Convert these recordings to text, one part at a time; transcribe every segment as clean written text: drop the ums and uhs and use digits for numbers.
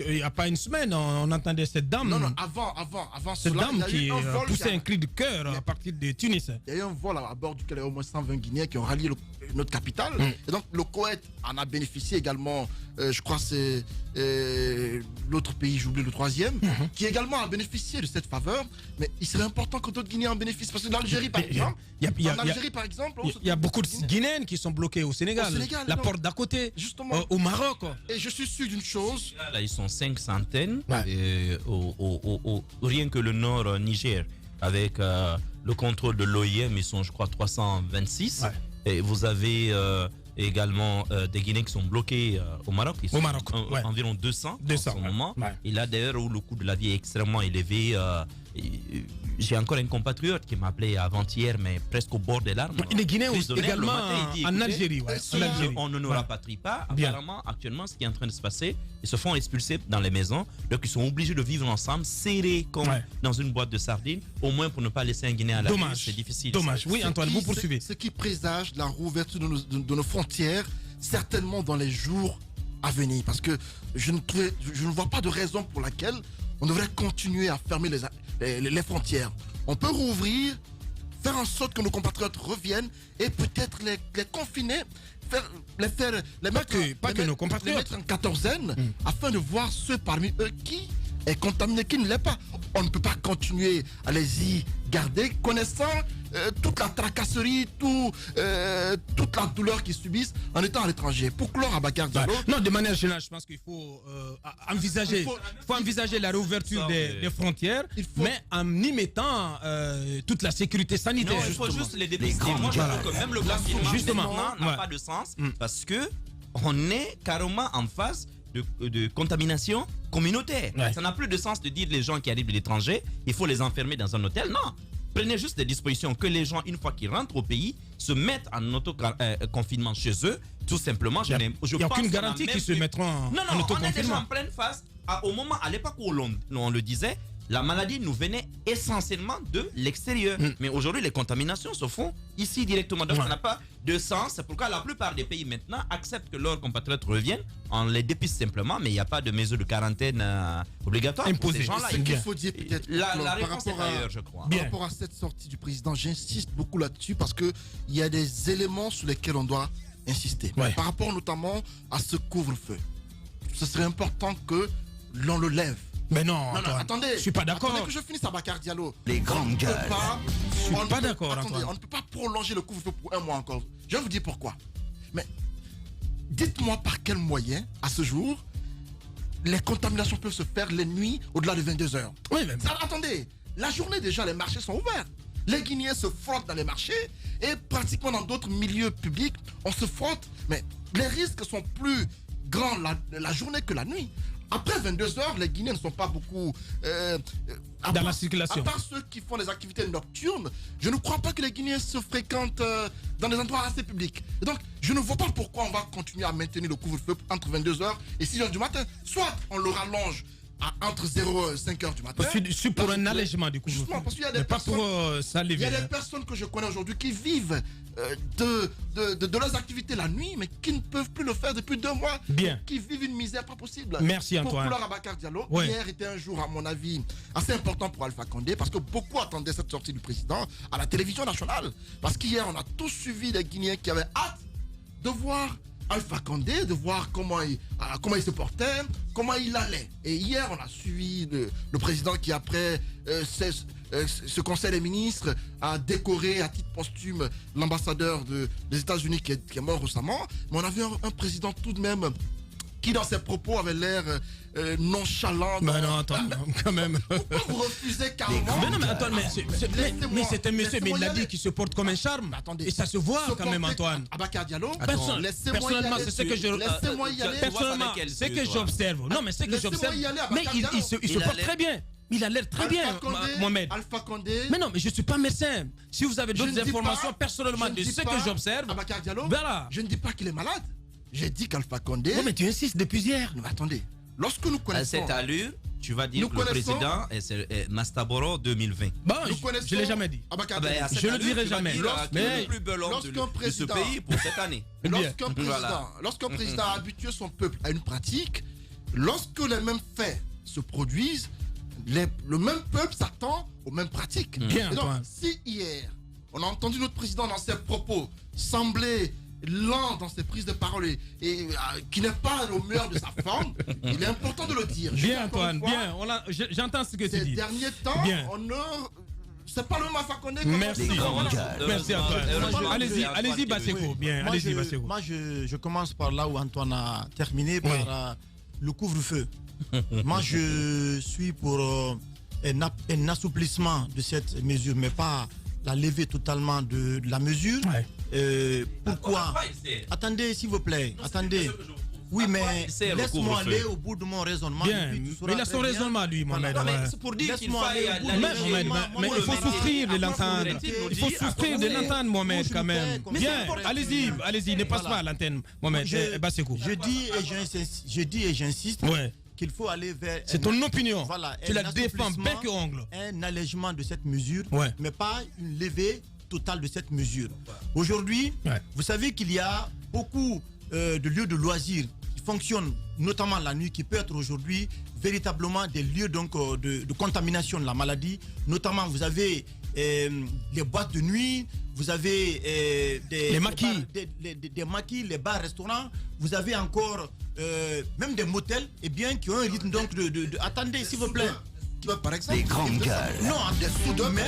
Il n'y a pas une semaine, on entendait cette dame. Non, avant cette cela, dame qui poussait un cri de cœur Mais à partir de Tunis. il y a eu un vol à bord duquel il y a au moins 120 Guinéens qui ont rallié notre capitale. Et donc le Koweït en a bénéficié également. Je crois que c'est l'autre pays, j'ai oublié le troisième, qui également a bénéficié de cette faveur. Mais il serait important que d'autres Guinéens en bénéficient. Parce que l'Algérie, par exemple, il y a beaucoup de Guinéennes qui sont bloquées au Sénégal. La porte d'à côté, justement, au Maroc. Et je suis sûr d'une chose. Là, ils sont 500. Ouais. Rien que le nord Niger, avec le contrôle de l'OIM, ils sont, je crois, 326. Ouais. Et vous avez également des Guinéens qui sont bloqués au Maroc. Ils sont environ 200 en ce moment. Ouais. Et là, d'ailleurs, où le coût de la vie est extrêmement élevé, j'ai encore un compatriote qui m'a appelé avant-hier, mais presque au bord des larmes. Les Guinéens également dit, en Algérie. On ne nous rapatrie pas. Apparemment, actuellement, ce qui est en train de se passer, ils se font expulser dans les maisons. Donc, ils sont obligés de vivre ensemble, serrés comme dans une boîte de sardines, au moins pour ne pas laisser un Guinéen à la rue. C'est difficile. Dommage. Oui, Antoine, vous poursuivez. Ce qui présage la réouverture de nos frontières, certainement dans les jours à venir. Parce que je ne vois pas de raison pour laquelle on devrait continuer à fermer les frontières. On peut rouvrir, faire en sorte que nos compatriotes reviennent et peut-être les confiner, les mettre en quatorzaine afin de voir ceux parmi eux qui est contaminé, qui ne l'est pas. On ne peut pas continuer à les y garder, connaissant toute la tracasserie, toute la douleur qu'ils subissent en étant à l'étranger. Pour clore à Bakar Diallo. Non, de manière générale, je pense qu'il faut envisager la réouverture des frontières, mais en y mettant toute la sécurité sanitaire. Non, il faut juste les dépister. Moi, je trouve que même le confinement n'a pas de sens parce que on est carrément en face de contamination communautaire. Ça n'a plus de sens de dire les gens qui arrivent de l'étranger, il faut les enfermer dans un hôtel. Non. Prenez juste des dispositions que les gens, une fois qu'ils rentrent au pays, se mettent en auto-confinement chez eux. Tout simplement, il n'y a aucune garantie qu'ils se mettront en auto-confinement. On est déjà en pleine phase. À l'époque où on le disait, la maladie nous venait essentiellement de l'extérieur. Mais aujourd'hui, les contaminations se font ici directement. Donc, ça n'a pas de sens. C'est pourquoi la plupart des pays maintenant acceptent que leurs compatriotes reviennent. On les dépiste simplement, mais il n'y a pas de mesure de quarantaine obligatoire imposée. Ce qu'il faut dire peut-être la réponse est ailleurs, je crois. Par rapport à cette sortie du président, j'insiste beaucoup là-dessus parce qu'il y a des éléments sur lesquels on doit insister. Par rapport notamment à ce couvre-feu, ce serait important que l'on le lève. Mais non, attendez, je suis pas d'accord. Attendez que je finisse à Bakar Diallo. Les grandes gueules. Je suis pas d'accord. Attendez, on ne peut pas prolonger le couvre-feu pour un mois encore. Je vais vous dire pourquoi. Mais dites-moi par quel moyen, à ce jour, les contaminations peuvent se faire les nuits au-delà de 22h. Oui, mais... Attendez, la journée déjà, les marchés sont ouverts. Les Guinéens se frottent dans les marchés et pratiquement dans d'autres milieux publics, on se frotte. Mais les risques sont plus grands la journée que la nuit. Après 22h, les Guinéens ne sont pas beaucoup dans la circulation. À part ceux qui font des activités nocturnes, je ne crois pas que les Guinéens se fréquentent dans des endroits assez publics. Et donc, je ne vois pas pourquoi on va continuer à maintenir le couvre-feu entre 22h et 6h du matin. Soit on le rallonge entre 0 et 5h du matin. Je suis pour un allègement du couvre-feu. Justement, parce qu'il y a des personnes, il y a des personnes que je connais aujourd'hui qui vivent de leurs activités la nuit, mais qui ne peuvent plus le faire depuis 2 mois. Bien. Qui vivent une misère pas possible. Merci Antoine. Pour Bakar Diallo, hier était un jour, à mon avis, assez important pour Alpha Condé, parce que beaucoup attendaient cette sortie du président à la télévision nationale. Parce qu'hier, on a tous suivi des Guinéens qui avaient hâte de voir Alpha Condé, de voir comment il se portait, comment il allait. Et hier, on a suivi le président qui, après ce conseil des ministres, a décoré à titre posthume l'ambassadeur des États-Unis qui est mort récemment. Mais on a vu un président tout de même qui, dans ses propos, avait l'air nonchalant. Mais non, attends, quand même. Pourquoi vous refusez carrément? Mais non, mais attends, mais c'est un monsieur, mais il a dit qu'il se porte comme un charme. Attendez. Et ça se voit quand même, Antoine. Bakar Diallo, personnellement, c'est ce que je... Laissez-moi y aller. Personnellement, c'est que j'observe. Non, mais c'est que j'observe. Mais il se porte très bien. Il a l'air très bien, Mohamed. Alpha Condé. Mais non, mais je ne suis pas médecin. Si vous avez d'autres informations personnellement de ce que j'observe, Bakar Diallo, voilà. Je ne dis pas qu'il est malade. J'ai dit qu'Alpha Condé... Non, mais tu insistes depuis hier. Mais attendez, lorsque nous connaissons... À cette allure, tu vas dire que le président est Mastaboro 2020. Bon, je ne l'ai jamais dit. Je ne le dirai jamais. Mais le plus bel homme de ce pays pour cette année. Lorsqu'un président habitue son peuple à une pratique, lorsque les mêmes faits se produisent, le même peuple s'attend aux mêmes pratiques. Bien, donc, si hier, on a entendu notre président dans ses propos sembler lent dans ses prises de parole et qui n'est pas au meilleur de sa forme, il est important de le dire. Bien, Antoine, bien. J'entends ce que tu dis. Ces derniers temps, on ne... C'est pas le même affaire qu'on est. Merci. Merci, Antoine. Allez-y, Basseko. Bien, allez-y, Basseko. Moi, je commence par là où Antoine a terminé, par le couvre-feu. Moi, je suis pour un assouplissement de cette mesure, mais pas la levée totalement de la mesure. Pourquoi? Attendez, s'il vous plaît. Attendez. Oui, mais laisse-moi aller au bout de mon raisonnement. Bien, mais il a son raisonnement, lui, Mohamed. C'est pour dire qu'il faille mais il faut souffrir de l'entendre. Il faut souffrir de l'entendre, Mohamed, quand même. Bien, allez-y, ne passe pas à l'antenne, Mohamed. Je dis et j'insiste qu'il faut aller vers... C'est ton opinion. Voilà, tu la défends bec et ongle. Un allègement de cette mesure, mais pas une levée totale de cette mesure. Aujourd'hui, vous savez qu'il y a beaucoup de lieux de loisirs qui fonctionnent, notamment la nuit, qui peut être aujourd'hui véritablement des lieux donc, de contamination de la maladie. Notamment, vous avez les boîtes de nuit, vous avez les maquis, des maquis, les bars, restaurants. Vous avez encore même des motels, qui ont un rythme donc de attendez, s'il vous plaît. Par exemple, des grandes gueules. Non, mais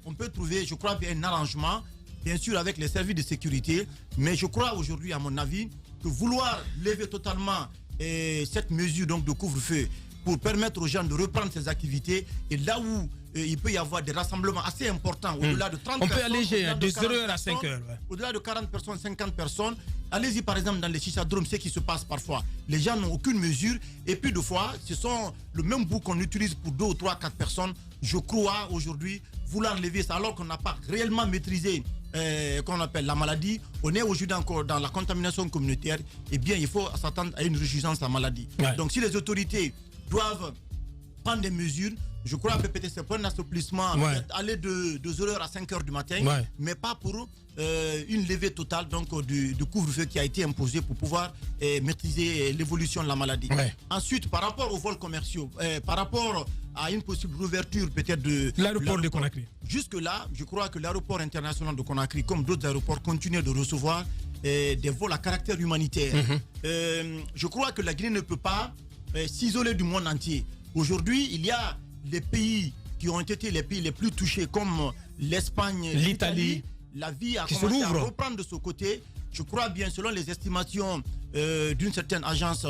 on peut trouver, je crois, bien un arrangement, bien sûr avec les services de sécurité, mais je crois aujourd'hui, à mon avis, que vouloir lever totalement cette mesure donc de couvre-feu pour permettre aux gens de reprendre ces activités, et là où il peut y avoir des rassemblements assez importants, au-delà de 30 personnes. On peut alléger de 0h à 5h. Au-delà de 40 personnes, 50 personnes. Allez-y par exemple dans les chichadromes, ce qui se passe parfois. Les gens n'ont aucune mesure, et puis de fois, ce sont le même bout qu'on utilise pour 2 ou 3, 4 personnes. Je crois aujourd'hui vouloir lever ça alors qu'on n'a pas réellement maîtrisé qu'on appelle la maladie. On est aujourd'hui encore dans la contamination communautaire. Eh bien, il faut s'attendre à une résurgence de la maladie. Donc si les autorités doivent prendre des mesures, je crois que peut-être c'est pour un assouplissement, aller de 0h à 5h du matin, mais pas pour une levée totale donc, du couvre-feu qui a été imposé pour pouvoir maîtriser l'évolution de la maladie. Ensuite, par rapport aux vols commerciaux, par rapport à une possible ouverture peut-être de l'aéroport de Conakry. Jusque-là, je crois que l'aéroport international de Conakry, comme d'autres aéroports, continue de recevoir des vols à caractère humanitaire. Je crois que la Guinée ne peut pas s'isoler du monde entier. Aujourd'hui, il y a les pays qui ont été les pays les plus touchés comme l'Espagne, l'Italie. La vie a commencé à reprendre de ce côté. Je crois bien, selon les estimations d'une certaine agence,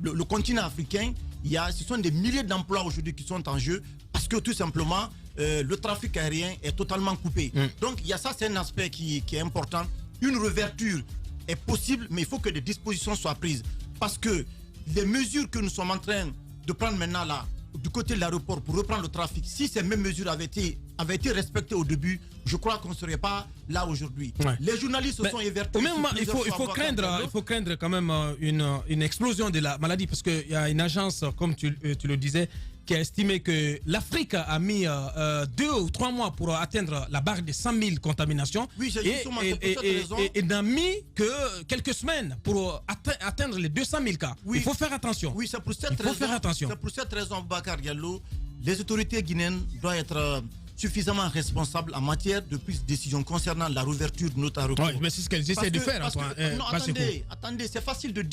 le continent africain, ce sont des milliers d'emplois aujourd'hui qui sont en jeu parce que tout simplement, le trafic aérien est totalement coupé. Donc, il y a ça, c'est un aspect qui est important. Une réouverture est possible, mais il faut que des dispositions soient prises. Parce que les mesures que nous sommes en train de prendre maintenant là, du côté de l'aéroport pour reprendre le trafic, si ces mêmes mesures avaient été respectées au début, je crois qu'on ne serait pas là aujourd'hui. Les journalistes se sont évertués. Au même moment, il faut craindre quand même une explosion de la maladie parce qu'il y a une agence, comme tu le disais, qui a estimé que l'Afrique a mis 2 ou 3 mois pour atteindre la barre des 100 000 contaminations et n'a mis que quelques semaines pour atteindre les 200 000 cas. Il faut faire attention. Oui, c'est pour cette raison, Bakar Diallo, les autorités guinéennes doivent être suffisamment responsables en matière de prise de décision concernant la réouverture de notre aéroport. Mais c'est ce qu'elles essaient de faire. Attendez, c'est facile de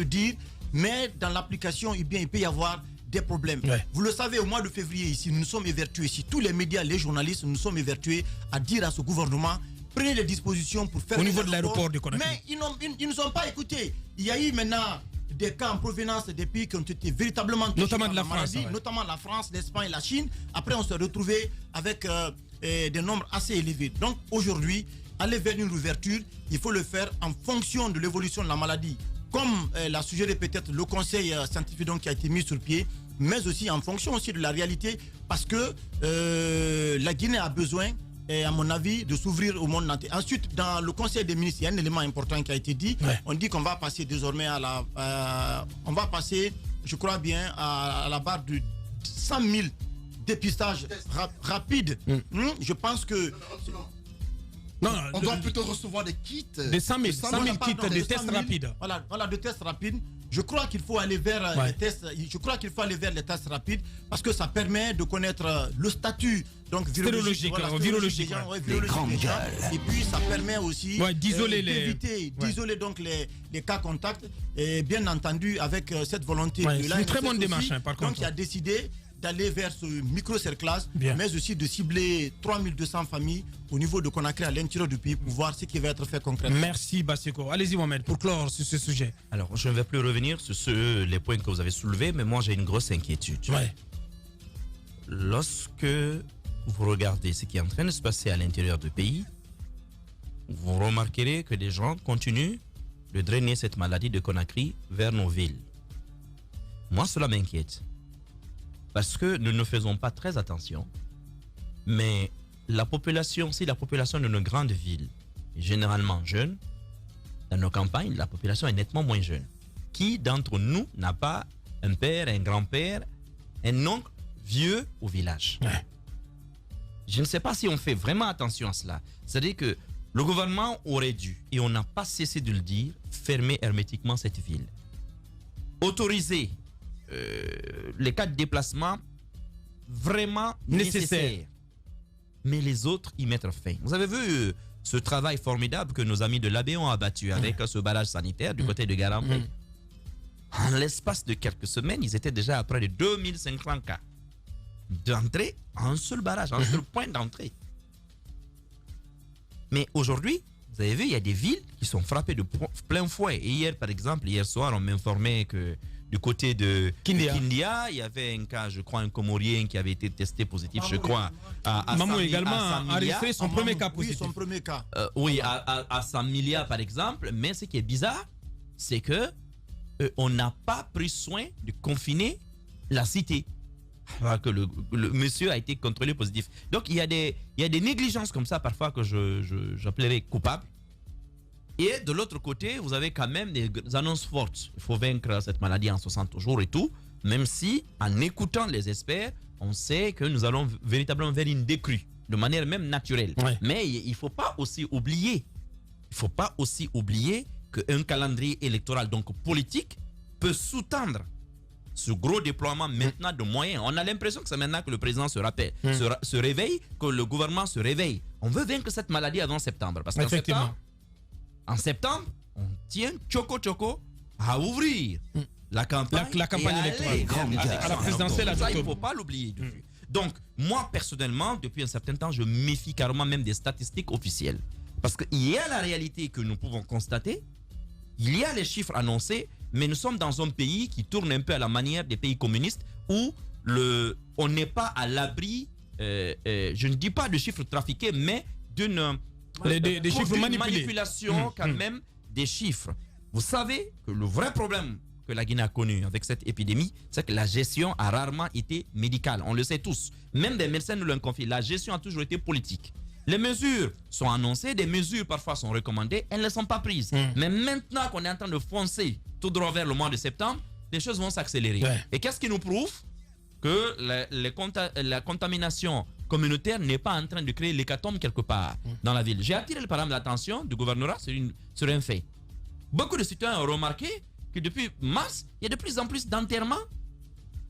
dire, mais dans l'application, il peut y avoir des problèmes. Vous le savez, au mois de février ici, nous sommes évertués ici, tous les médias, les journalistes, nous sommes évertués à dire à ce gouvernement, prenez les dispositions pour faire... Au niveau de l'aéroport de Conakry. Mais ils ne nous ont pas écoutés. Il y a eu maintenant des cas en provenance des pays qui ont été véritablement touchés notamment de la France, notamment la France, l'Espagne, la Chine. Après, on s'est retrouvés avec des nombres assez élevés. Donc aujourd'hui, aller vers une ouverture, il faut le faire en fonction de l'évolution de la maladie. Comme l'a suggéré peut-être le conseil scientifique donc, qui a été mis sur pied, mais aussi en fonction aussi de la réalité, parce que la Guinée a besoin, à mon avis, de s'ouvrir au monde entier. Ensuite, dans le conseil des ministres, il y a un élément important qui a été dit. On dit qu'on va passer désormais on va passer, je crois bien, à la barre de 100 000 dépistages rapides. Je pense que... On doit plutôt recevoir des kits. Des 100 000 kits de tests rapides. Voilà, de tests rapides. Je crois qu'il faut aller vers les tests. Je crois qu'il faut aller vers les tests rapides parce que ça permet de connaître le statut donc virologique, virologique. Et puis ça permet aussi d'isoler d'isoler donc les cas contacts et bien entendu avec cette volonté de c'est une très bonne démarche par contre. Donc il a décidé d'aller vers ce micro-cerclage, mais aussi de cibler 3200 familles au niveau de Conakry à l'intérieur du pays pour voir ce qui va être fait concrètement. Merci Basseko. Allez-y Mohamed pour clore sur ce sujet. Alors je ne vais plus revenir sur les points que vous avez soulevés, mais moi j'ai une grosse inquiétude. Lorsque vous regardez ce qui est en train de se passer à l'intérieur du pays, vous remarquerez que des gens continuent de drainer cette maladie de Conakry vers nos villes. Moi cela m'inquiète. Parce que nous ne faisons pas très attention. Mais la population, si la population de nos grandes villes est généralement jeune, dans nos campagnes, la population est nettement moins jeune. Qui d'entre nous n'a pas un père, un grand-père, un oncle vieux au village? Je ne sais pas si on fait vraiment attention à cela. C'est-à-dire que le gouvernement aurait dû, et on n'a pas cessé de le dire, fermer hermétiquement cette ville. Autoriser les cas de déplacement vraiment nécessaires. Mais les autres y mettre fin. Vous avez vu ce travail formidable que nos amis de l'AB ont abattu avec ce barrage sanitaire du côté de Garambe. En l'espace de quelques semaines, ils étaient déjà à près de 2500 cas d'entrée à un seul barrage, un seul point d'entrée. Mais aujourd'hui, vous avez vu, il y a des villes qui sont frappées de plein fouet. Et hier, par exemple, hier soir, on m'informait que du côté de Kindia, il y avait un cas, je crois, un Comorien qui avait été testé positif, je crois. Mamou également a enregistré son premier cas positif. Son premier cas. À Samilia, par exemple. Mais ce qui est bizarre, c'est que on n'a pas pris soin de confiner la cité. Alors que le monsieur a été contrôlé positif. Donc, il y a des négligences comme ça, parfois, que j'appellerais coupables. Et de l'autre côté, vous avez quand même des annonces fortes. Il faut vaincre cette maladie en 60 jours et tout. Même si, en écoutant les experts, on sait que nous allons véritablement vers une décrue, de manière même naturelle. Mais il ne faut pas aussi oublier, qu'un calendrier électoral, donc politique, peut sous-tendre ce gros déploiement maintenant de moyens. On a l'impression que c'est maintenant que le président se réveille, que le gouvernement se réveille. On veut vaincre cette maladie avant septembre. Parce qu'en septembre, on tient Choco à ouvrir la campagne, électorale à la présidentielle. Ça, il ne faut pas l'oublier. Donc, moi, personnellement, depuis un certain temps, je me méfie carrément même des statistiques officielles. Parce qu'il y a la réalité que nous pouvons constater, il y a les chiffres annoncés, mais nous sommes dans un pays qui tourne un peu à la manière des pays communistes où on n'est pas à l'abri, je ne dis pas de chiffres trafiqués, mais d'une manipulation quand même des chiffres. Vous savez que le vrai problème que la Guinée a connu avec cette épidémie, c'est que la gestion a rarement été médicale. On le sait tous. Même des médecins nous l'ont confié. La gestion a toujours été politique. Les mesures sont annoncées, des mesures parfois sont recommandées, elles ne sont pas prises. Mais maintenant qu'on est en train de foncer tout droit vers le mois de septembre, les choses vont s'accélérer. Et qu'est-ce qui nous prouve que la contamination communautaire n'est pas en train de créer l'hécatombe quelque part dans la ville? J'ai attiré par exemple l'attention du gouvernorat sur un fait. Beaucoup de citoyens ont remarqué que depuis mars, il y a de plus en plus d'enterrements.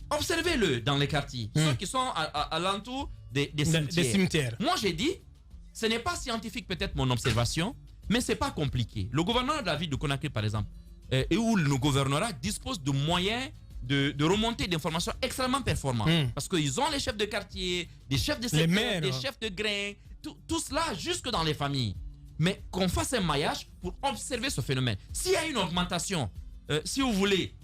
Observez-le dans les quartiers, ceux qui sont à l'entour des cimetières. Moi j'ai dit, ce n'est pas scientifique peut-être mon observation, mais c'est pas compliqué. Le gouvernement de la ville de Conakry par exemple, et où le gouvernorat dispose de moyens de remontée d'informations extrêmement performants. Parce qu'ils ont les chefs de quartier, des chefs de secteur, des chefs de grains, tout cela jusque dans les familles. Mais qu'on fasse un maillage pour observer ce phénomène. S'il y a une augmentation, si vous voulez,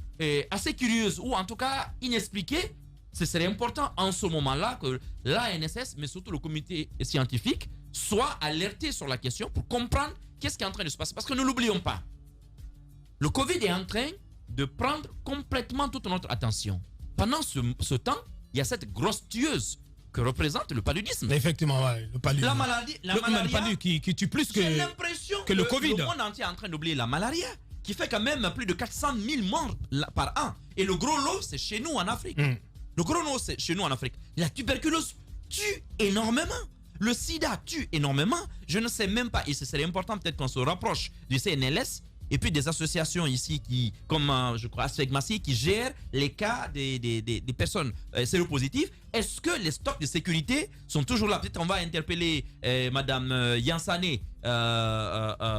assez curieuse ou en tout cas inexpliquée, ce serait important en ce moment-là que l'ANSS, mais surtout le comité scientifique, soit alerté sur la question pour comprendre qu'est-ce qui est en train de se passer. Parce que ne l'oublions pas, le Covid est en train de prendre complètement toute notre attention. Pendant ce temps, il y a cette grosse tueuse que représente le paludisme. Effectivement, le paludisme. La malaria qui tue plus que le Covid. Le monde entier est en train d'oublier la malaria, qui fait quand même plus de 400 000 morts par an. Et le gros lot, c'est chez nous en Afrique. Le gros lot, c'est chez nous en Afrique. La tuberculose tue énormément. Le sida tue énormément. Je ne sais même pas, et ce serait important peut-être qu'on se rapproche du CNLS, et puis des associations ici qui, comme je crois Asfegmassi, qui gèrent les cas des personnes séropositives. Est-ce que les stocks de sécurité sont toujours là? Peut-être on va interpeller Madame Yansane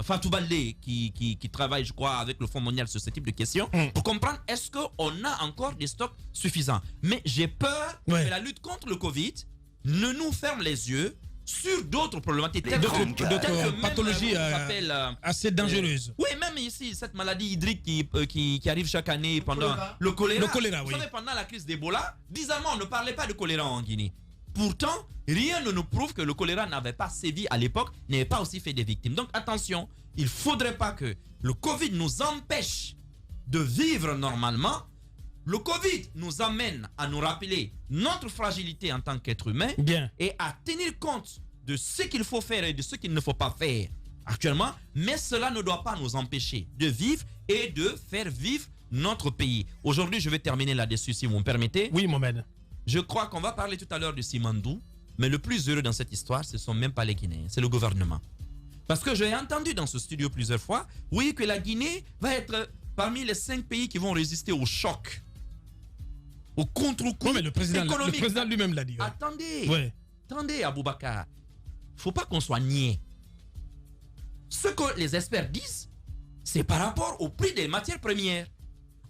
Fatou Baldé qui travaille, je crois, avec le Fonds mondial sur ce type de questions, pour comprendre est-ce qu'on a encore des stocks suffisants. Mais j'ai peur que la lutte contre le Covid ne nous ferme les yeux sur d'autres problématiques, d'autres pathologies assez dangereuses. Oui, même ici, cette maladie hydrique qui arrive chaque année pendant le choléra. Vous savez, pendant la crise d'Ebola, bizarrement, on ne parlait pas de choléra en Guinée. Pourtant, rien ne nous prouve que le choléra n'avait pas sévi à l'époque, n'avait pas aussi fait des victimes. Donc attention, il ne faudrait pas que le Covid nous empêche de vivre normalement. Le Covid nous amène à nous rappeler notre fragilité en tant qu'être humain et à tenir compte de ce qu'il faut faire et de ce qu'il ne faut pas faire actuellement. Mais cela ne doit pas nous empêcher de vivre et de faire vivre notre pays. Aujourd'hui, je vais terminer là-dessus si vous me permettez. Oui, Mohamed. Je crois qu'on va parler tout à l'heure de Simandou, mais le plus heureux dans cette histoire, ce ne sont même pas les Guinéens, c'est le gouvernement. Parce que j'ai entendu dans ce studio plusieurs fois, oui, que la Guinée va être parmi les 5 pays qui vont résister au choc, au contre-coup économique. Le président lui-même l'a dit. Attendez, Aboubakar, il ne faut pas qu'on soit niais. Ce que les experts disent, c'est par rapport au prix des matières premières.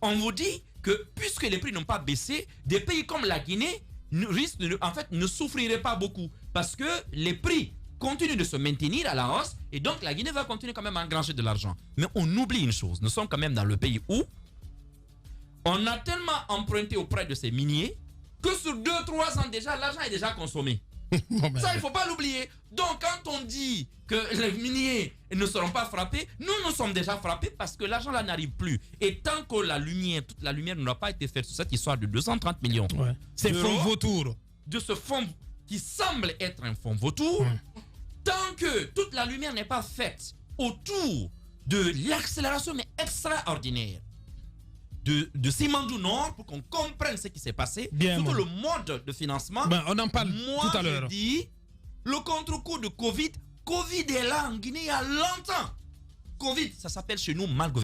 On vous dit que puisque les prix n'ont pas baissé, des pays comme la Guinée ne souffriraient pas beaucoup parce que les prix continuent de se maintenir à la hausse et donc la Guinée va continuer quand même à engranger de l'argent. Mais on oublie une chose, nous sommes quand même dans le pays où on a tellement emprunté auprès de ces miniers que sur 2-3 ans déjà, l'argent est déjà consommé. Ça, il ne faut pas l'oublier. Donc, quand on dit que les miniers ne seront pas frappés, nous sommes déjà frappés parce que l'argent là n'arrive plus. Et tant que toute la lumière n'aura pas été faite sur cette histoire de 230 millions, c'est fonds vautour. De ce fonds qui semble être un fonds vautour, tant que toute la lumière n'est pas faite autour de l'accélération mais extraordinaire de Simandou Nord pour qu'on comprenne ce qui s'est passé, surtout le mode de financement. On en parle tout à l'heure. Moi, je dis, le contre-coup de Covid est là en Guinée il y a longtemps. Covid, ça s'appelle chez nous mal gouverné.